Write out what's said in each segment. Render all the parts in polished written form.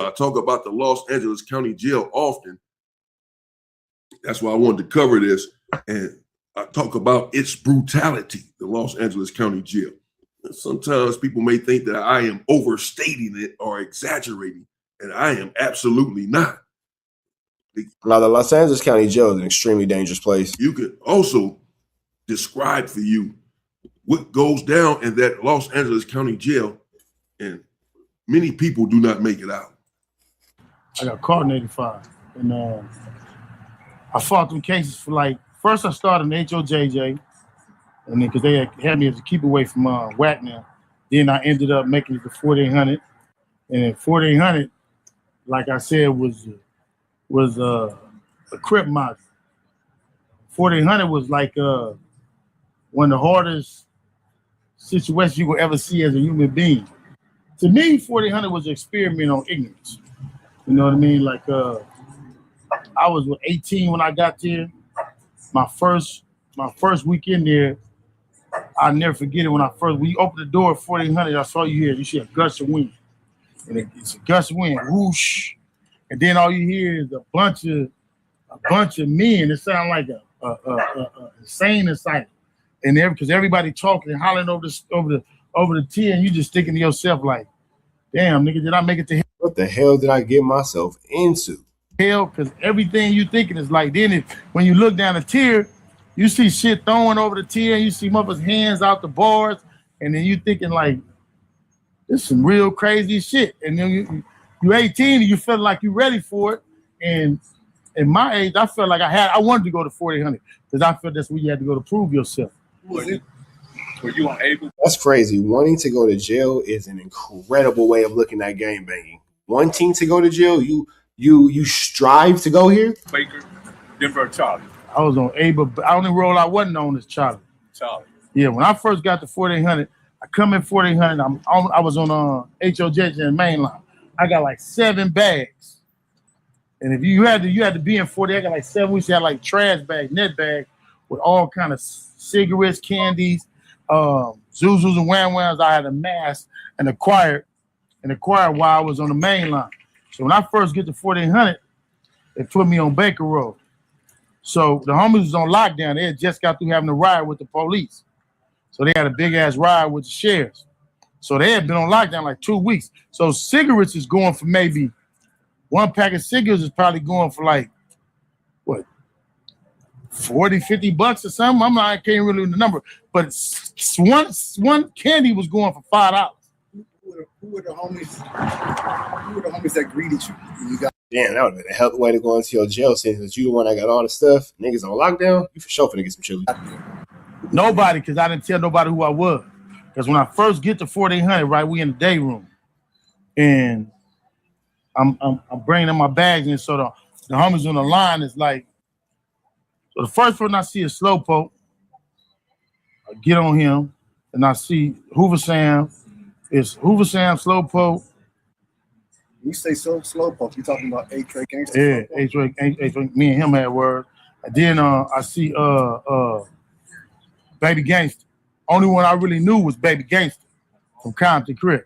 I talk about the Los Angeles County Jail often. That's why I wanted to cover this. And I talk about its brutality, the Los Angeles County Jail. And sometimes people may think that I am overstating it or exaggerating, and I am absolutely not. Now, the Los Angeles County Jail is an extremely dangerous place. You can also describe for you what goes down in that Los Angeles County Jail, and many people do not make it out. I got caught in 85, and I fought them cases for like, first I started in HOJJ, and then because they had me as a keep away from whack now. Then I ended up making it to 4800, and then 4800, like I said, was a crip model. 4800 was like one of the hardest situations you will ever see as a human being. To me, 4800 was an experiment on ignorance. You know what I mean? Like I was 18 when I got there. My first weekend there, I'll never forget it. When you opened the door at 4800, I saw you here. You see a gust of wind, and it's a gust of wind, whoosh, and then all you hear is a bunch of men. It sounds like a insane asylum, and because everybody talking and hollering over the tea, and you just thinking to yourself like, "Damn, nigga, did I make it to hell? What the hell did I get myself into?" Hell, because everything you thinking is like. Then when you look down the tier, you see shit throwing over the tier, and you see motherfuckers' hands out the bars, and then you thinking like, "This is some real crazy shit." And then you 18 and you feel like you ready for it. And in my age, I felt like I wanted to go to 4800 because I felt that's where you had to go to prove yourself. Were you unable? That's crazy. Wanting to go to jail is an incredible way of looking at game banging. Wanting to go to jail, you strive to go here? Baker, Denver, Charlie. I was on A, but the only role I wasn't on is Charlie. Charlie. Yeah, when I first got to 4800, I come in 4800. I was on HOJ in main line. I got like 7 bags, and if you had to be in 40, I got like 7 weeks. I had like trash bag, net bag with all kind of cigarettes, candies, Zuzus and Wham Whams. I had a mask and acquired while I was on the main line. So when I first get to 4800, they put me on Baker Road. So the homies was on lockdown. They had just got through having a riot with the police. So they had a big ass riot with the sheriffs. So they had been on lockdown like 2 weeks. So cigarettes is going for maybe, one pack of cigarettes is probably going for like, what, 40, 50 bucks or something? I can't really remember the number. But one candy was going for $5. Who were the homies that greeted you? Damn, that would have been a hell of a way to go into your jail sentence. You the one that got all the stuff. Niggas on lockdown, you for sure finna get some chili. Nobody, because I didn't tell nobody who I was. Because when I first get to 4800, right, we in the day room. And I'm bringing in my bags. And so the homies on the line is like, so the first person I see is Slowpoke. I get on him, and I see Hoover Sam. It's Hoover Sam, Slowpoke. You say Slowpoke, you talking about A-Trey Gangster? Yeah, A-Trey, me and him had word. And then I see Baby Gangster. Only one I really knew was Baby Gangster from Compton Crib.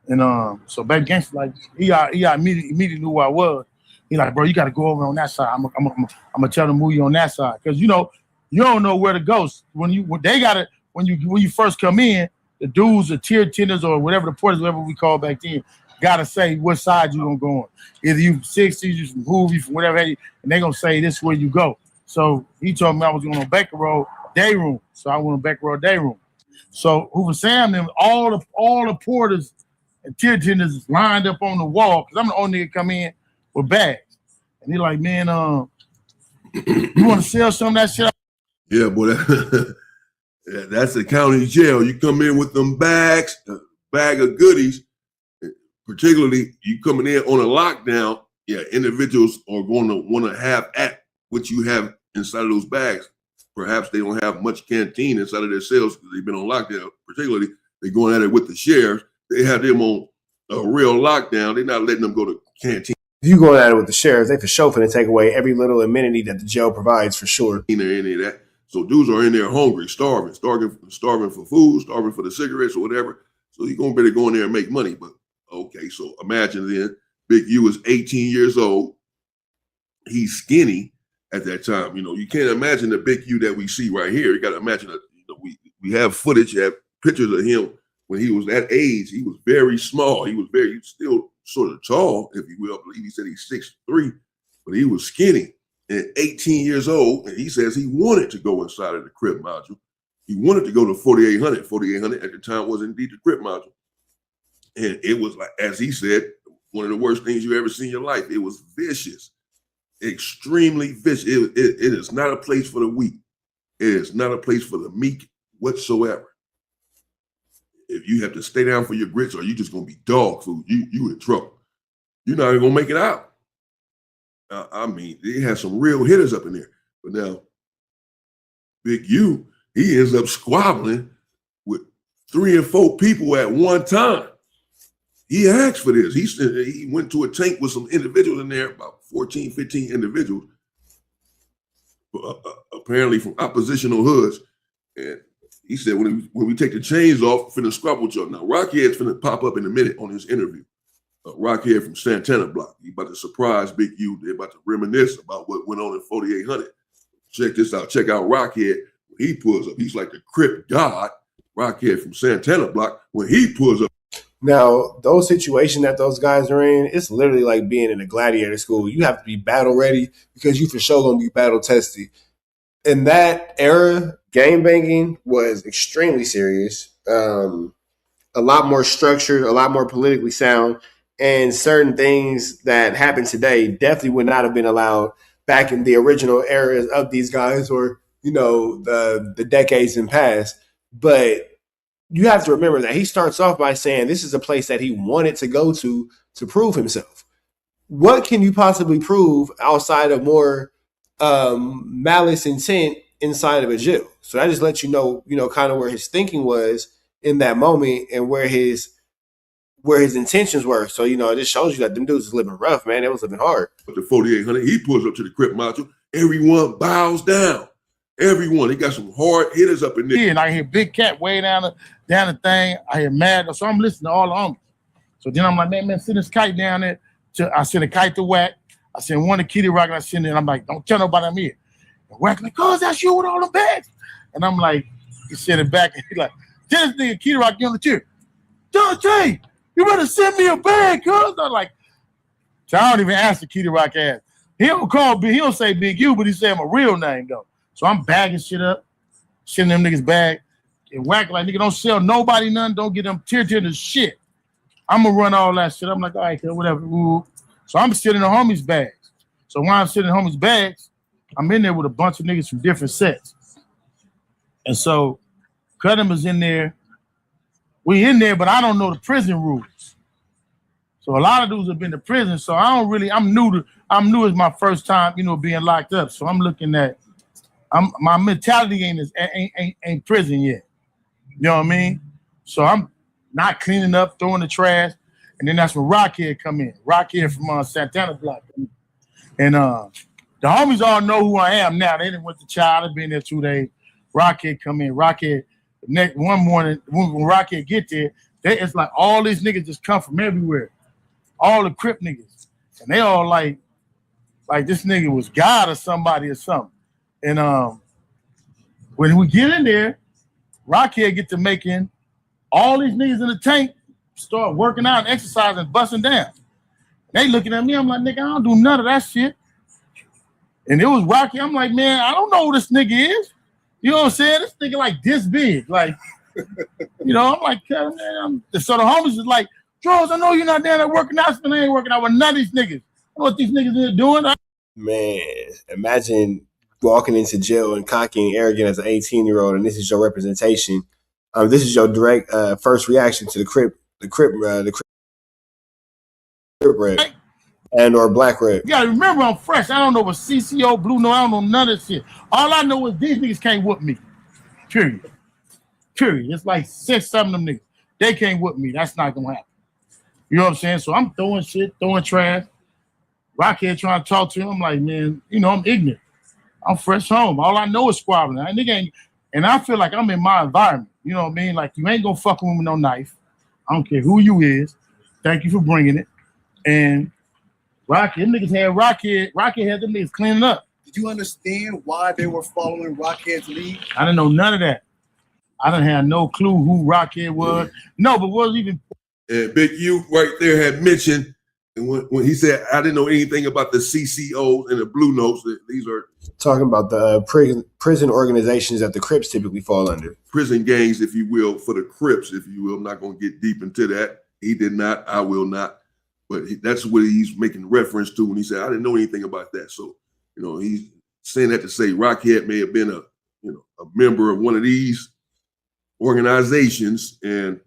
And so Baby Gangster, like, he immediately knew who I was. He like, bro, you got to go over on that side. I'm gonna tell them move you on that side, because you don't know where to go. When you first come in, the dudes, the tier tenders, or whatever the porters, whatever we call back then, gotta say what side you gonna go on. Either you 60s, you from Hoovy, from whatever, and they gonna say this is where you go. So he told me I was going on Baker Road day room, so I went on Baker Road day room. So Hoover Sam, them all the porters and tier tenders is lined up on the wall, because I'm the only nigga come in with bags. And he like, man, you want to sell some of that shit? Yeah, boy, that's the county jail. You come in with them bags, a bag of goodies, particularly you coming in on a lockdown. Yeah, individuals are going to want to have at what you have inside of those bags. Perhaps they don't have much canteen inside of their cells because they've been on lockdown. Particularly, they're going at it with the sheriffs. They have them on a real lockdown. They're not letting them go to canteen. If you going at it with the sheriffs, they for sure finna take away every little amenity that the jail provides, for sure. Or any of that. So dudes are in there hungry, starving for food, starving for the cigarettes or whatever. So you're gonna better go in there and make money. But okay, so imagine then Big U is 18 years old. He's skinny at that time. You know, you can't imagine the Big U that we see right here. You got to imagine that, you know, we have footage, have pictures of him when he was that age. He was very small. He was still sort of tall, if you will. I believe he said he's 6'3", but he was skinny and 18 years old. And he says he wanted to go inside of the crib module. He wanted to go to 4800. 4800 at the time was indeed the crib module. And it was, like, as he said, one of the worst things you ever seen in your life. It was vicious, extremely vicious. It is not a place for the weak. It is not a place for the meek whatsoever. If you have to stay down for your grits, or you just gonna be dog food, you in trouble. You're not even gonna make it out. I mean, they had some real hitters up in there. But now, Big U, he ends up squabbling with 3 and 4 people at one time. He asked for this. He went to a tank with some individuals in there, about 14, 15 individuals, apparently from oppositional hoods. And he said, when we take the chains off, finna squabble with y'all. Now, Rockhead's finna pop up in a minute on his interview. Rockhead from Santana Block. He about to surprise Big U. They're about to reminisce about what went on in 4800. Check this out. Check out Rockhead. When he pulls up, he's like the Crip God. Rockhead from Santana Block. When he pulls up. Now, those situations that those guys are in, it's literally like being in a gladiator school. You have to be battle ready because you for sure going to be battle tested. In that era, game banging was extremely serious, a lot more structured, a lot more politically sound, and certain things that happen today definitely would not have been allowed back in the original eras of these guys, or, you know, the decades in past. But you have to remember that he starts off by saying this is a place that he wanted to go to prove himself. What can you possibly prove outside of more malice intent inside of a jail? So that just lets you know, kind of where his thinking was in that moment and where his intentions were. So, it just shows you that them dudes was living rough, man. They was living hard. The 4800, he pulls up to the Crip module. Everyone bows down. Everyone. He got some hard hitters up in there. Yeah, and I hear Big Cat way down the thing. I hear Mad. So I'm listening to all the homies. So then I'm like, man, send this kite down there. I send a kite to Wack. I send one to Kitty Rock, and I send it. And I'm like, don't tell nobody I'm here. And Wack like, cuz that's you with all the bags. And I'm like, he sent it back, and he's like, tell this nigga Kitty Rock, get on the chair. Dante, you better send me a bag, cuz. I'm like, so I don't even answer Kitty Rock ass. He don't say Big U, but he say my real name though. So I'm bagging shit up, sending them niggas bag, and Wack like, nigga, don't sell nobody nothing, don't get them tear to shit. I'm gonna run all that shit. I'm like, all right, whatever. Ooh. So I'm sitting in the homies' bags. So when I'm sitting in homies' bags, I'm in there with a bunch of niggas from different sets. And so Cudham is in there. We in there, but I don't know the prison rules. So a lot of dudes have been to prison. So I'm new as my first time, being locked up. So I'm looking at, my mentality ain't prison yet. You know what I mean? So I'm not cleaning up, throwing the trash. And then that's when Rockhead come in. Rockhead from Santana Block. And the homies all know who I am now. They done went to child. I've been there 2 days. Rockhead come in. Rockhead, one morning, when Rockhead get there, it's like all these niggas just come from everywhere. All the Crip niggas. And they all like this nigga was God or somebody or something. And when we get in there, Rockhead get to making all these niggas in the tank start working out and exercising, busting down. They looking at me, I'm like, nigga, I don't do none of that shit. And it was Rocky. I'm like, man, I don't know who this nigga is. You know what I'm saying? This nigga like this big. Like, I'm like, man. So the homies is like, Charles, I know you're not down there working out, but I ain't working out with none of these niggas. I know what these niggas are doing. Man, imagine walking into jail and cocky and arrogant as an 18-year-old, and this is your representation. This is your direct first reaction to the Crip rep and or black rep. You gotta remember, I'm fresh. I don't know what CCO, Blue, no, I don't know none of this shit. All I know is these niggas can't whoop me. Period. It's like 6, 7 of them niggas. They can't whoop me. That's not gonna happen. You know what I'm saying? So I'm throwing shit, throwing trash. Rockhead trying to talk to him. I'm like, man, I'm ignorant. I'm fresh home. All I know is squabbling. And I feel like I'm in my environment. You know what I mean? Like, you ain't gonna fuck with me with no knife. I don't care who you is. Thank you for bringing it. And Rockhead, them niggas had Rockhead. Rockhead had them niggas cleaning up. Did you understand why they were following Rockhead's lead? I didn't know none of that. I didn't have no clue who Rockhead was. No, but what was even. And Big U right there had mentioned, and when he said, I didn't know anything about the CCOs and the Blue Notes, these are talking about the prison organizations that the Crips typically fall under. Prison gangs, if you will, for the Crips, if you will. I'm not going to get deep into that. He did not. I will not. But that's what he's making reference to when he said, I didn't know anything about that. So, he's saying that to say Rockhead may have been a member of one of these organizations and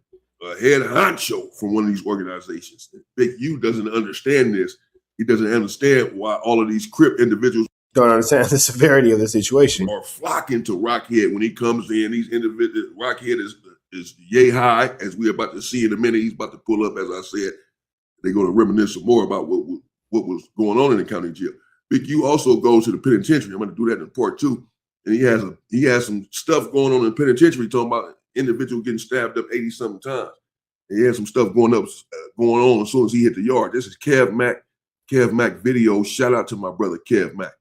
a head honcho from one of these organizations. Big U doesn't understand this. He doesn't understand why all of these Crip individuals don't understand the severity of the situation. Are flocking to Rockhead when he comes in. These individuals, Rockhead is yay high, as we're about to see in a minute. He's about to pull up, as I said. They're going to reminisce some more about what was going on in the county jail. Big U also goes to the penitentiary. I'm going to do that in part 2. And he has some stuff going on in the penitentiary, talking about individual getting stabbed up 80-something times. And he had some stuff going on as soon as he hit the yard. This is Kev Mack video. Shout out to my brother Kev Mack.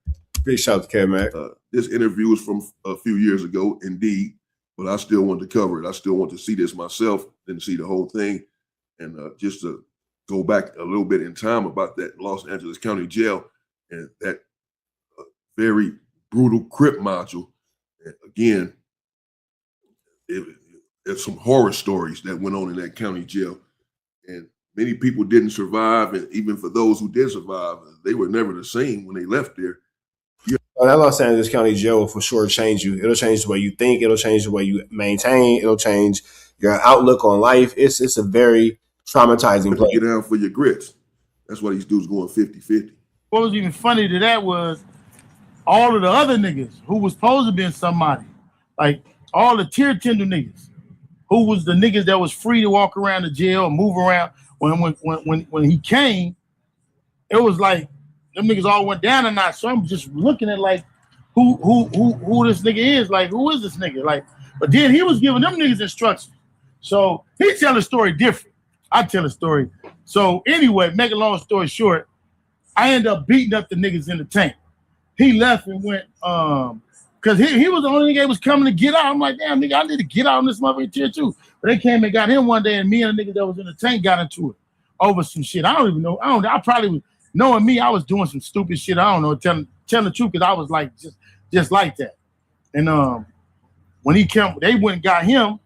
Big shout out to Kev Mack. This interview is from a few years ago, indeed, but I still want to cover it. I still want to see this myself and see the whole thing. And just to go back a little bit in time about that Los Angeles County Jail and that very brutal Crip module. And again, there's some horror stories that went on in that county jail. And many people didn't survive. And even for those who did survive, they were never the same when they left there. That Los Angeles County Jail will for sure change you. It'll change the way you think. It'll change the way you maintain. It'll change your outlook on life. It's a very traumatizing place. Get down for your grits. That's why these dudes going 50-50. What was even funny to that was all of the other niggas who was supposed to be somebody, like all the tier tender niggas, who was the niggas that was free to walk around the jail and move around. When he came, it was like them niggas all went down a notch. So I'm just looking at like who this nigga is. Like, who is this nigga? Like, but then he was giving them niggas instructions. So he tell a story different. I tell a story. So anyway, make a long story short, I ended up beating up the niggas in the tank. He left and went, because he was the only nigga that was coming to get out. I'm like, damn, nigga, I need to get out on this motherfucking tier too. But they came and got him one day, and me and the nigga that was in the tank got into it over some shit. I don't even know. I probably was, knowing me, I was doing some stupid shit. I don't know, telling the truth, because I was like just like that. And when he came, they went and got him,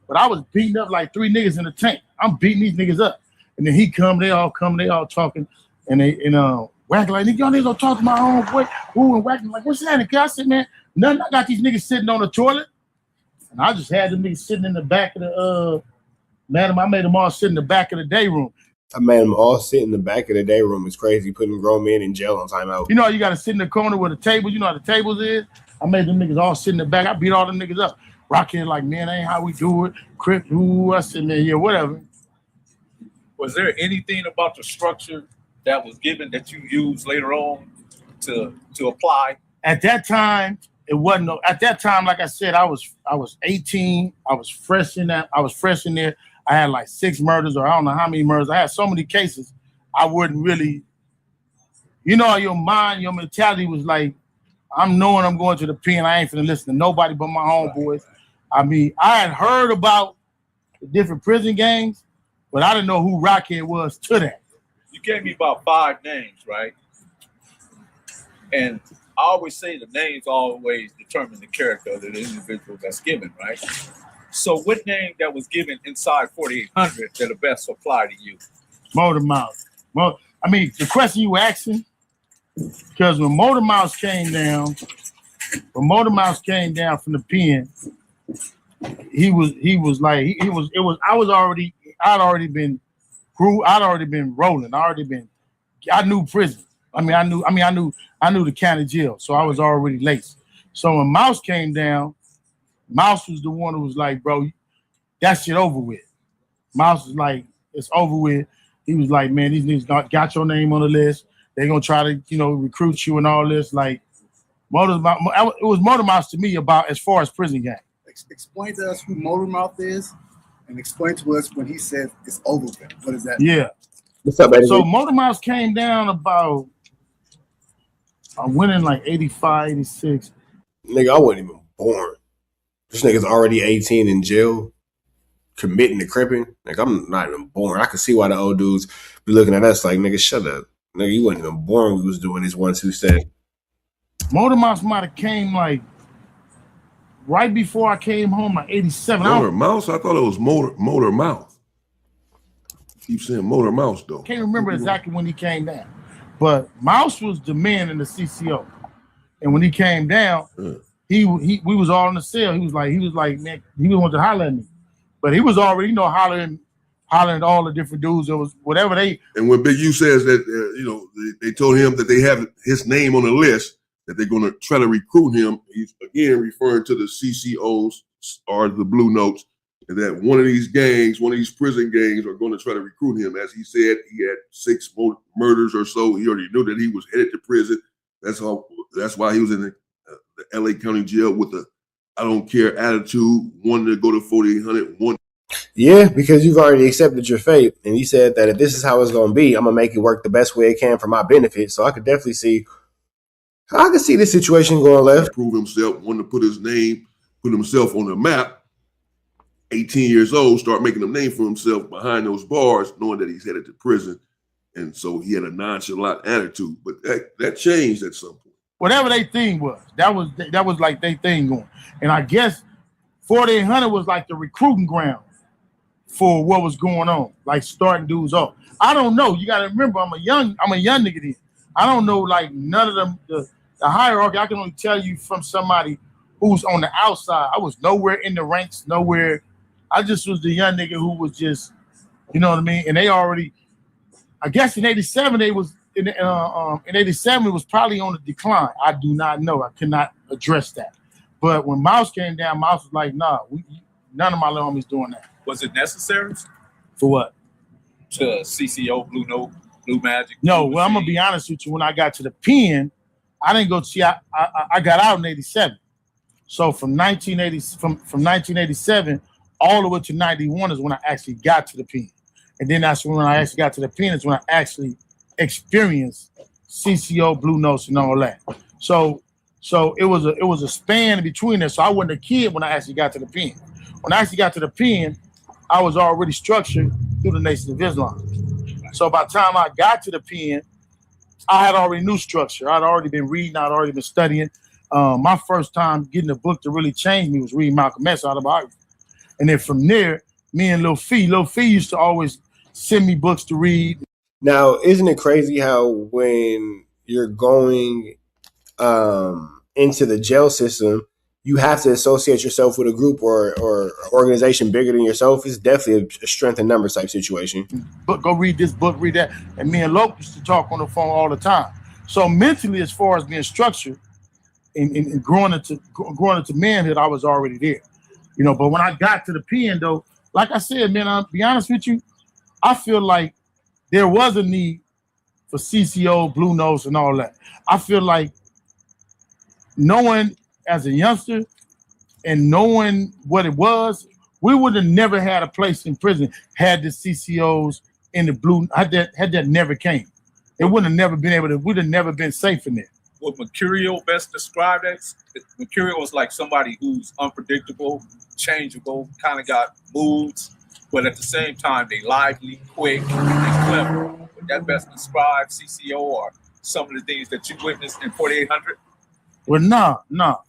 but I was beating up like 3 niggas in the tank. I'm beating these niggas up. And then he they all talking, and they whacking like, nigga, y'all niggas don't talk to my own boy. Ooh, and whacking like, what's that? I said, man, nothing. I got these niggas sitting on the toilet. And I just had them niggas sitting in the back of the madam, I made them all sit in the back of the day room. I made them all sit in the back of the day room. It's crazy putting grown men in jail on timeout. You know, you got to sit in the corner where the tables, you know how the tables is? I made them niggas all sit in the back. I beat all them niggas up. Rockhead like, man, that ain't how we do it. Crip, ooh, I said, man, yeah, whatever. Was there anything about the structure that was given that you used later on to apply? At that time, it wasn't. At that time, like I said, I was 18. I was fresh in that. I was fresh in there. I had like 6 murders, or I don't know how many murders. I had so many cases. I wouldn't really, your mind, your mentality was like, I'm knowing I'm going to the pen. I ain't finna listen to nobody but my homeboys. I mean, I had heard about the different prison gangs, but I didn't know who Rockhead was to that. You gave me about 5 names, right? And I always say the names always determine the character of the individual that's given, right? So what name that was given inside 4800 that the best apply to you? Motor Mouth. Well, I mean, the question you asking, because when Motor Mouse came down from the pen, I'd already been rolling. I knew prison. I knew the county jail. So I was already laced. So when Mouse came down, Mouse was the one who was like, bro, that shit over with. Mouse was like, it's over with. He was like, man, these niggas got your name on the list. They're gonna try to, recruit you and all this. Like, it was Motor Mouse to me about as far as prison gang. Explain to us who Motor Mouth is, and explain to us when he says it's over with. What does that mean? Yeah. What's up, baby? So Motor Mouth came down about, I went in like 85, 86. Nigga, I wasn't even born. This nigga's already 18 in jail, committing to cripping. Like, I'm not even born. I can see why the old dudes be looking at us like, nigga, shut up. Nigga, you wasn't even born when we was doing this 1-2 step. Motor Mouth might have came like right before I came home, like 87. Motor Mouse? I thought it was Motor Mouth. Keep saying Motor Mouse though. Can't remember exactly when he came down, but Mouse was the man in the CCO, and when he came down, we was all in the cell. He was like, man, he wanted to holler at me, but he was already, hollering at all the different dudes. It was whatever they. And when Big U says that, they told him that they have his name on the list, that they're going to try to recruit him. He's again referring to the CCOs or the Blue Notes, and that one of these gangs, one of these prison gangs, are going to try to recruit him. As he said, he had 6 murders or so. He already knew that he was headed to prison. That's why he was in the LA County Jail with the I don't care attitude, wanting to go to 4800. Yeah, because you've already accepted your fate, and you said that if this is how it's going to be, I'm going to make it work the best way it can for my benefit. So I could definitely see how I can see this situation going left. Prove himself, wanted to put himself on the map. 18 years old, start making a name for himself behind those bars, knowing that he's headed to prison. And so he had a nonchalant attitude. But that changed at some point. Whatever their thing was, that was like their thing going. And I guess 4800 was like the recruiting ground for what was going on, like starting dudes off. I don't know. You got to remember, I'm a young nigga then. I don't know, like none of them, the hierarchy. I can only tell you from somebody who's on the outside. I was nowhere in the ranks, nowhere. I just was the young nigga who was just, you know what I mean? And they already, I guess in 87, they was, in 87, it was probably on the decline. I do not know. I cannot address that. But when Mouse came down, Mouse was like, nah, none of my little homies doing that. Was it necessary? For what? To CCO, Blue Note, Blue Magic? No, well, I'm going to be honest with you. When I got to the pen, I didn't go see, I got out in 87. So from 1987 all the way to 91 is when I actually got to the pen. And then that's when I actually got to the pen is when I actually experienced CCO, Blue Notes, and all that. So it was a span between us. So I wasn't a kid when I actually got to the pen. When I actually got to the pen, I was already structured through the Nation of Islam. So by the time I got to the pen, I had already knew structure. I'd already been reading. I'd already been studying. My first time getting a book to really change me was reading Malcolm X autobiography. And then from there, me and Lil Fee used to always send me books to read. Now, isn't it crazy how when you're going into the jail system, you have to associate yourself with a group or organization bigger than yourself? It's definitely a strength in numbers type situation. But go read this book, read that. And me and Lope used to talk on the phone all the time. So mentally, as far as being structured and growing into manhood, I was already there. But when I got to the pen, though, like I said, man, I'll be honest with you, I feel like there was a need for CCO, Blue Notes, and all that. I feel like knowing as a youngster and knowing what it was, we would have never had a place in prison had the CCOs in the Blue, had that never came. It wouldn't have never been able to, we'd have never been safe in there. What Mercurial best described as? Mercurial was like somebody who's unpredictable, changeable, kind of got moods, but at the same time, they lively, quick, and clever. Would that best describe CCO or some of the things that you witnessed in 4800? Well, nah.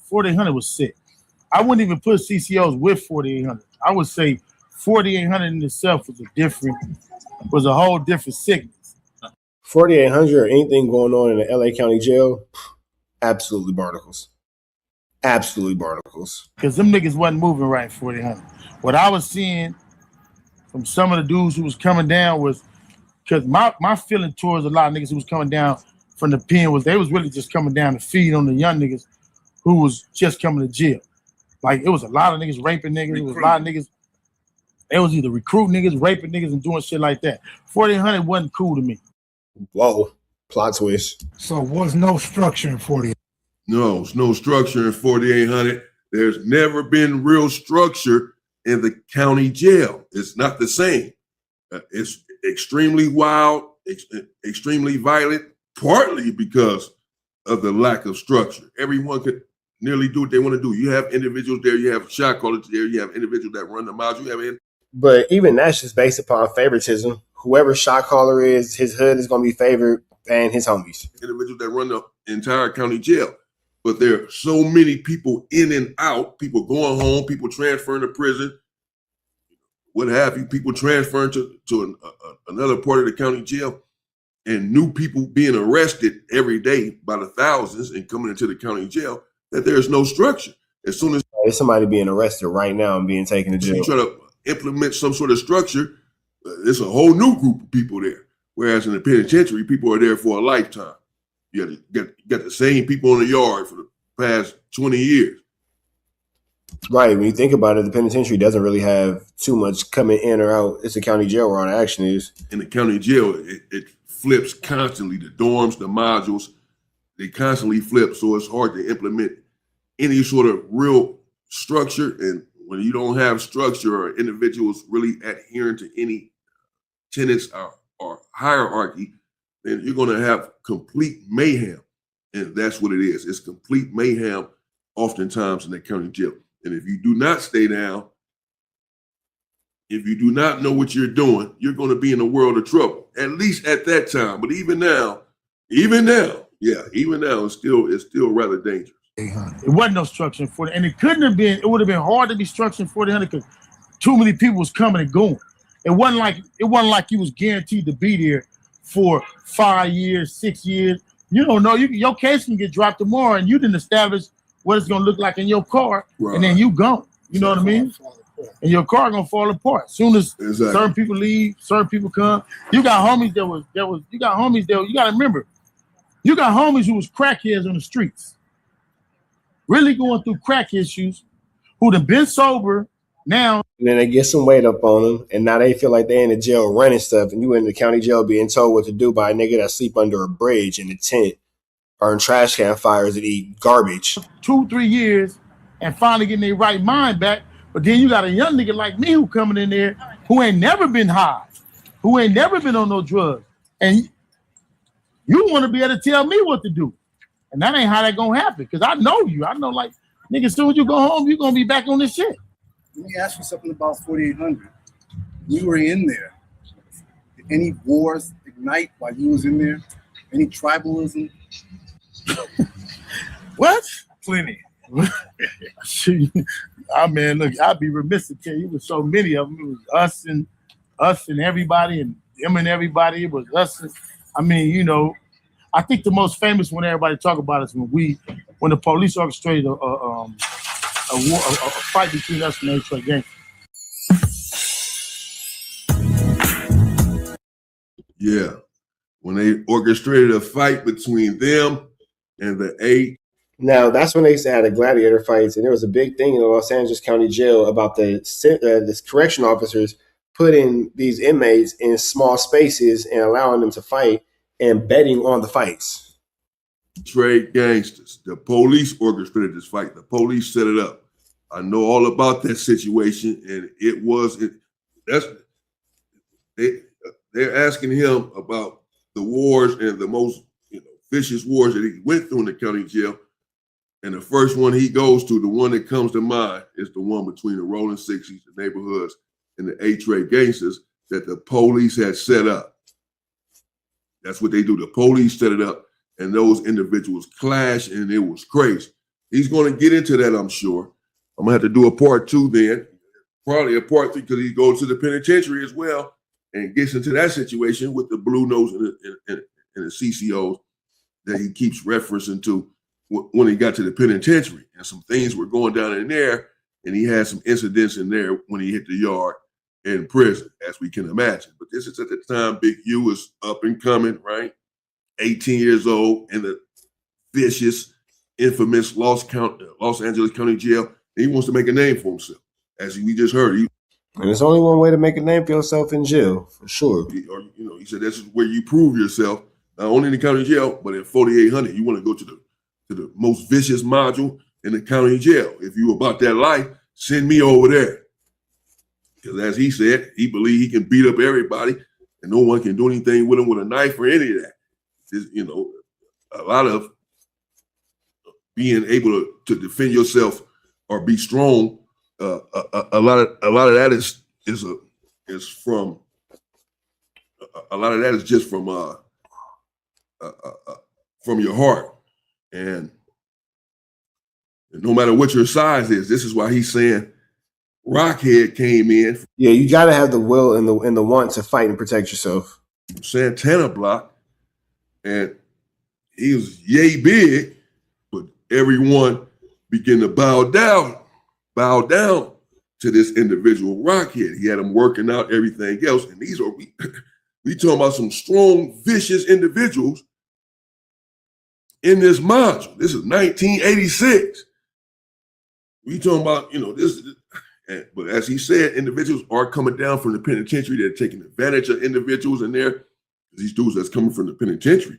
4800 was sick. I wouldn't even put CCOs with 4800. I would say 4800 in itself was a whole different sickness. 4800 or anything going on in the LA County Jail, absolutely barnacles. Absolutely barnacles. Because them niggas wasn't moving right in 4800. What I was seeing from some of the dudes who was coming down was, because my feeling towards a lot of niggas who was coming down from the pen was they was really just coming down to feed on the young niggas who was just coming to jail. Like, it was a lot of niggas raping niggas. It was a lot of niggas. They was either recruiting niggas, raping niggas, and doing shit like that. 4800 wasn't cool to me. Whoa, plot twist. So was no structure in 48. No, there's no structure in 4800. There's never been real structure in the county jail. It's not the same. extremely wild, extremely violent, partly because of the lack of structure. Everyone could nearly do what they want to do. You have individuals there, you have shot callers there, you have individuals that run the miles, you have But even that's just based upon favoritism. Whoever shot caller is, his hood is going to be favored and his homies. individuals that run the entire county jail. But there are so many people in and out, people going home, people transferring to prison, what have you, people transferring to another part of the county jail, and new people being arrested every day by the thousands and coming into the county jail, that there's no structure. As soon as There's somebody being arrested right now and being taken to jail. you try to implement some sort of structure, there's a whole new group of people there. Whereas in the penitentiary, people are there for a lifetime. You got the same people in the yard for the past 20 years. Right. When you think about it, the penitentiary doesn't really have too much coming in or out. It's a county jail where all the action is. In the county jail, it flips constantly. The dorms, the modules, they constantly flip. So it's hard to implement any sort of real structure. And when you don't have structure or individuals really adhering to any tenets or hierarchy, then you're going to have complete mayhem. And that's what it is. It's complete mayhem oftentimes in the county jail. And if you do not stay down, if you do not know what you're doing, you're going to be in a world of trouble, at least at that time. But even now, it's still rather dangerous. It wasn't no structure in 40, and it couldn't have been. It would have been hard to be structured in 4000 because too many people was coming and going. It wasn't like you was guaranteed to be there for 5 years, 6 years. You don't know. Your case can get dropped tomorrow, and you didn't establish what it's gonna look like in your car, Right. and then you gone. You know what I mean? And your car gonna fall apart. Soon as Exactly. certain people leave, certain people come. You got homies you gotta remember, you got homies who was crackheads on the streets, really going through crack issues, who done been sober now. And then they get some weight up on them, and now they feel like they're in the jail running stuff, and you in the county jail being told what to do by a nigga that sleep under a bridge in a tent or in trash can fires that eat garbage. 2-3 years and finally getting their right mind back. But then you got a young nigga like me who coming in there who ain't never been high, who ain't never been on no drugs. And you want to be able to tell me what to do. And that ain't how that gonna happen. Because I know you. I know, like, nigga, as soon as you go home, you're gonna be back on this shit. Let me ask you something about 4800. You were in there. Did any wars ignite while you was in there? Any tribalism? What? Plenty. I mean, look, I'd be remiss to tell you, it was so many of them. It was us and everybody, and them and everybody. It was us. I mean, you know, I think the most famous one everybody talk about is when the police orchestrated a fight between us and A-Track gangsters. Yeah. When they orchestrated a fight between them and the A. Now, that's when they used to have the gladiator fights, and there was a big thing in the Los Angeles County Jail about the correction officers putting these inmates in small spaces and allowing them to fight and betting on the fights. Trade gangsters. The police orchestrated this fight. The police set it up. I know all about that situation, and they're asking him about the wars and the most vicious wars that he went through in the county jail. And the first one he goes to, the one that comes to mind, is the one between the Rolling 60s, the neighborhoods, and the A-Trade gangsters that the police had set up. That's what they do. The police set it up, and those individuals clashed, and it was crazy. He's going to get into that, I'm sure. I'm going to have to do a part 2 then, probably a part 3, because he goes to the penitentiary as well and gets into that situation with the Blue Nose and the CCOs that he keeps referencing to when he got to the penitentiary. And some things were going down in there, and he had some incidents in there when he hit the yard in prison, as we can imagine. But this is at the time Big U was up and coming, right? 18 years old in the vicious, infamous Los Angeles County Jail. And he wants to make a name for himself, as we just heard. And there's only one way to make a name for yourself in jail, for sure. He said this is where you prove yourself, not only in the county jail, but in 4800. You want to go to the most vicious module in the county jail. If you about that life, send me over there. Because as he said, he believed he can beat up everybody and no one can do anything with him with a knife or any of that. You know, a lot of being able to defend yourself or be strong. A lot of that is from a lot of that is just from your heart, and no matter what your size is, this is why he's saying Rockhead came in. Yeah, you got to have the will and the want to fight and protect yourself. Santana block, and he was yay big, but everyone began to bow down to this individual Rockhead. He had him working out everything else, and these are we talking about some strong, vicious individuals in this module. This is 1986. We talking about, you know, this. But as he said, individuals are coming down from the penitentiary. They're taking advantage of individuals in there. These dudes that's coming from the penitentiary,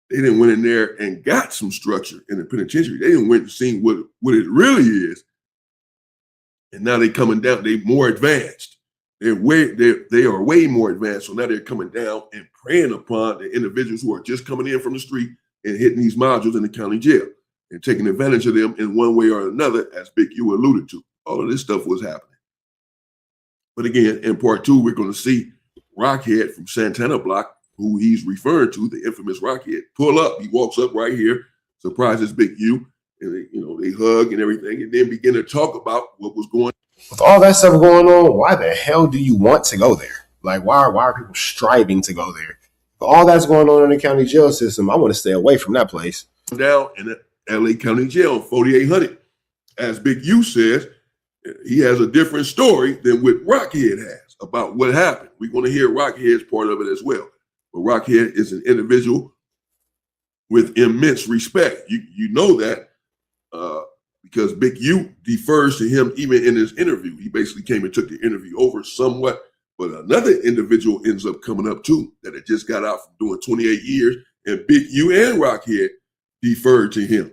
they didn't went in there and got some structure in the penitentiary. They didn't went and seen what it really is. And now they coming down. They more advanced. They are way more advanced. So now they're coming down and preying upon the individuals who are just coming in from the street and hitting these modules in the county jail and taking advantage of them in one way or another, as Big U alluded to. All of this stuff was happening. But again, in part 2, we're going to see Rockhead from Santana Block, who he's referring to, the infamous Rockhead, pull up. He walks up right here, surprises Big U, and they hug and everything, and then begin to talk about what was going on. With all that stuff going on, why the hell do you want to go there? Like, why are people striving to go there? But all that's going on in the county jail system, I want to stay away from that place. Down in the LA County Jail, 4800. As Big U says, he has a different story than what Rockhead has about what happened. We're going to hear Rockhead's part of it as well. But Rockhead is an individual with immense respect. You know that because Big U defers to him even in his interview. He basically came and took the interview over somewhat. But another individual ends up coming up too that had just got out from doing 28 years, and Big U and Rockhead deferred to him.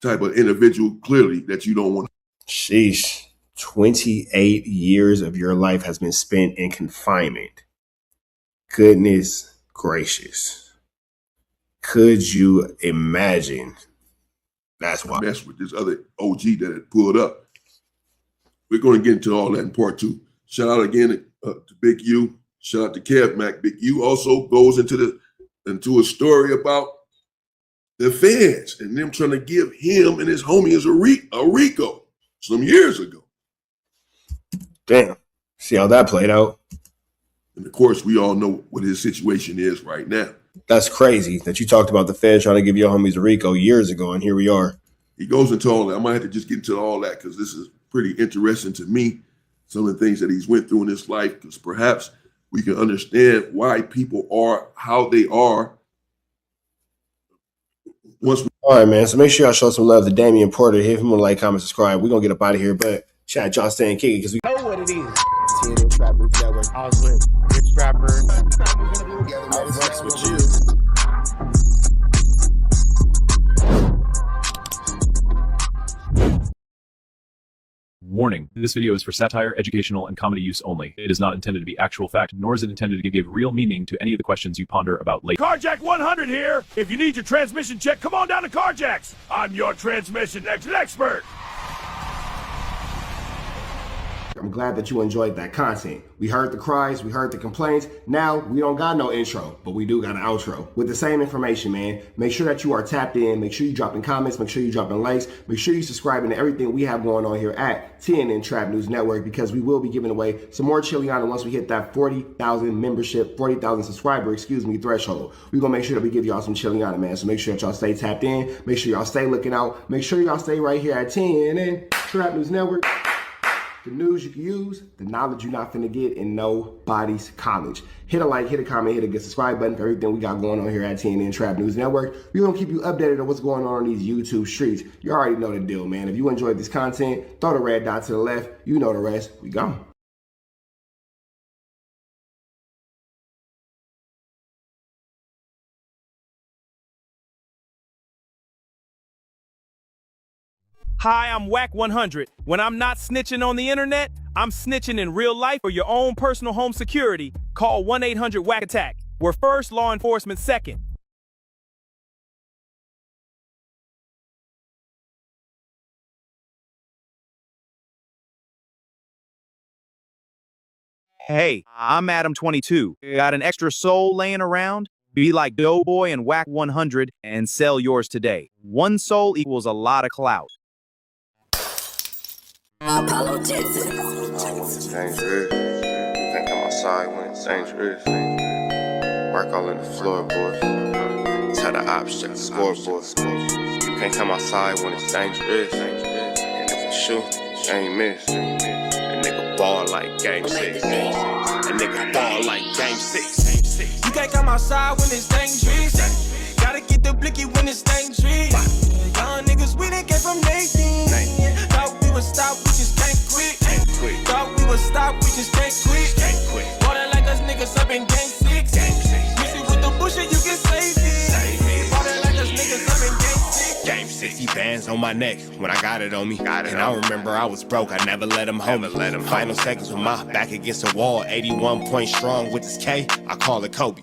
Type of individual clearly that you don't want. Sheesh. 28 years of your life has been spent in confinement. Goodness gracious. Could you imagine? That's why. Mess with this other OG that had pulled up. We're going to get into all that in part 2. Shout out again to Big U. Shout out to Kev Mac. Big U also goes into a story about the feds and them trying to give him and his homies a RICO some years ago. Damn. See how that played out. And of course, we all know what his situation is right now. That's crazy that you talked about the feds trying to give your homies a RICO years ago, and here we are. He goes into all that. I might have to just get into all that because this is pretty interesting to me, some of the things that he's went through in his life, because perhaps we can understand why people are how they are. All right, man. So make sure y'all show some love to Damian Porter. Hit him on like, comment, subscribe. We're going to get up out of here. But shout out y'all staying kicking because we know what it is. TNN Trap News Network. I was with Rich Rapper. I was with you. Warning, this video is for satire, educational, and comedy use only. It is not intended to be actual fact, nor is it intended to give real meaning to any of the questions you ponder about late. Carjack 100 here. If you need your transmission check, come on down to Carjack's. I'm your transmission expert. I'm glad that you enjoyed that content. We heard the cries, we heard the complaints. Now we don't got no intro, but we do got an outro with the same information, man. Make sure that you are tapped in. Make sure you dropping comments. Make sure you dropping likes. Make sure you subscribing to everything we have going on here at TNN Trap News Network, because we will be giving away some more Chiliana once we hit that 40,000 membership, 40,000 subscriber, threshold. We're gonna make sure that we give y'all some Chiliana, man. So make sure that y'all stay tapped in. Make sure y'all stay looking out. Make sure y'all stay right here at TNN Trap News Network. The news you can use, the knowledge you're not finna get in nobody's college. Hit a like, hit a comment, hit a good subscribe button for everything we got going on here at TNN Trap News Network. We're gonna keep you updated on what's going on these YouTube streets. You already know the deal, man. If you enjoyed this content, throw the red dot to the left. You know the rest. We gone. Hi, I'm Whack 100. When I'm not snitching on the internet, I'm snitching in real life. For your own personal home security, call 1-800-WACK-ATTACK. We're first, law enforcement second. Hey, I'm Adam22. Got an extra soul laying around? Be like Doughboy and Whack 100 and sell yours today. One soul equals a lot of clout. Apollo Texas. Dangerous. Can't come outside when it's dangerous. Work all in the floorboard. Tell the ops, check the scoreboard. You can't come outside when it's dangerous. And if you shoot, you ain't miss. A nigga ball like game 6. A nigga ball like game 6. You can't come outside when it's dangerous. Gotta get the blicky when it's dangerous. Young niggas, we done came from Nathan. Thought we would stop, we just can't quit. Thought we would stop, we just can't quit. Water like us niggas up in game 6. Mix it with the bullshit, you can save it. Water like us niggas up in game 6. Game 60 bands on my neck when I got it on me. And I remember I was broke, I never let him hold me. Final seconds with my back against the wall. 81 points strong with this K, I call it Kobe.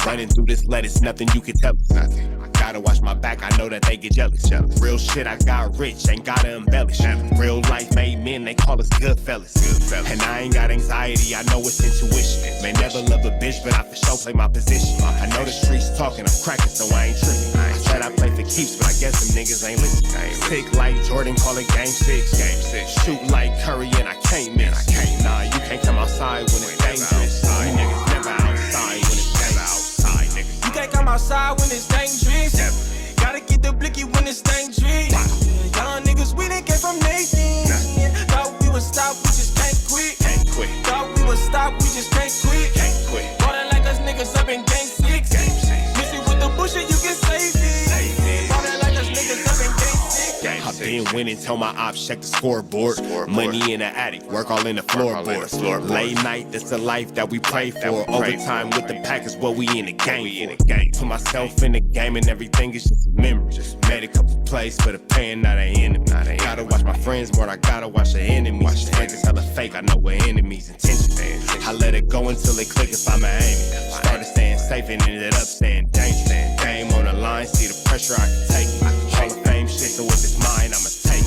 Running through this lettuce, nothing you can tell us. Gotta watch my back, I know that they get jealous. Real shit, I got rich, ain't gotta embellish. Real life made men, they call us good fellas. And I ain't got anxiety, I know it's intuition. May never love a bitch, but I for sure play my position. I know the streets talking, I'm cracking, so I ain't tripping. I said I play for keeps, but I guess them niggas ain't listening. Sick like Jordan, call it game 6. Shoot like Curry, and I can't miss. Nah, you can't come outside when it's dangerous. You niggas never outside when it's dangerous. You can't come outside when it's dangerous. Gotta get the blicky when it's dangerous. Young niggas, we done came from Nathan. Thought we would stop, we just can't quit. Thought we would stop, we just can't quit. Water like us niggas up in game 6. Mix it with the bullshit, you can save it. Water like us niggas up in game 6. I've been winning, tell my ops check the scoreboard. Money in the attic, work all in the floorboard. Late night, that's the life that we pray for. Overtime with the pack is what we in the game. Put myself in the game and everything is just a memory. Made a couple plays for the pain, not an enemy. Gotta watch my friends more, I gotta watch the enemies. Friends is hella fake, I know we're enemies' intentions. I let it go until it click if I'm aiming. Started staying safe and ended up staying dangerous. Game on the line, see the pressure I can take. Hall of Fame shit, so if it's mine, I'ma take.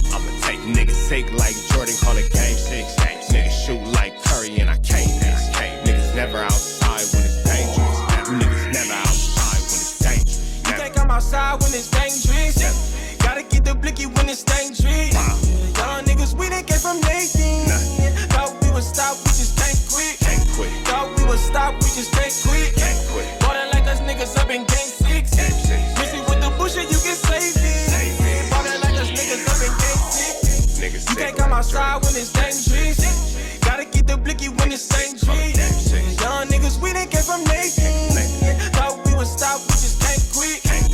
Niggas sick like Jordan, call it game 6. Niggas shoot like Curry and I can't miss. Niggas never outside when it's dangerous. Niggas never outside when it's dangerous. You can't come outside when it's dangerous. Gotta get the blicky when it's dangerous. Young niggas, we done came from Nathan. Thought we would stop, we just can't quit. Thought we would stop, we just can't quit. Water like us niggas up in game 6. Mix it with the bullshit, you can save it. Water like us niggas up in game 6. You can't come outside when it's dangerous. Gotta get the blicky when it's dangerous. Young niggas, we done came from Nathan. Thought we would stop, we just can't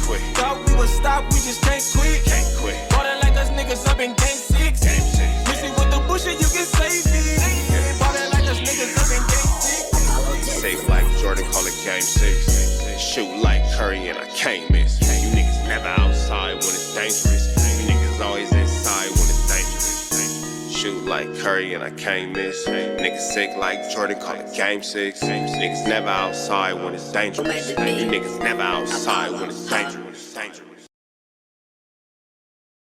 quit. Thought we would stop, we just can't quit. Water like us niggas up in game 6. Mix it with the bullshit, you can save it. Water like us niggas up in game 6. Safe like Jordan, call it game 6. Shoot like Curry and I can't miss. You niggas never outside when it's dangerous. You niggas always inside when it's dangerous. Shoot like Curry and I can't miss. Niggas sick like Jordan, call it game 6. Niggas never outside when it's dangerous. You niggas never outside when it's dangerous.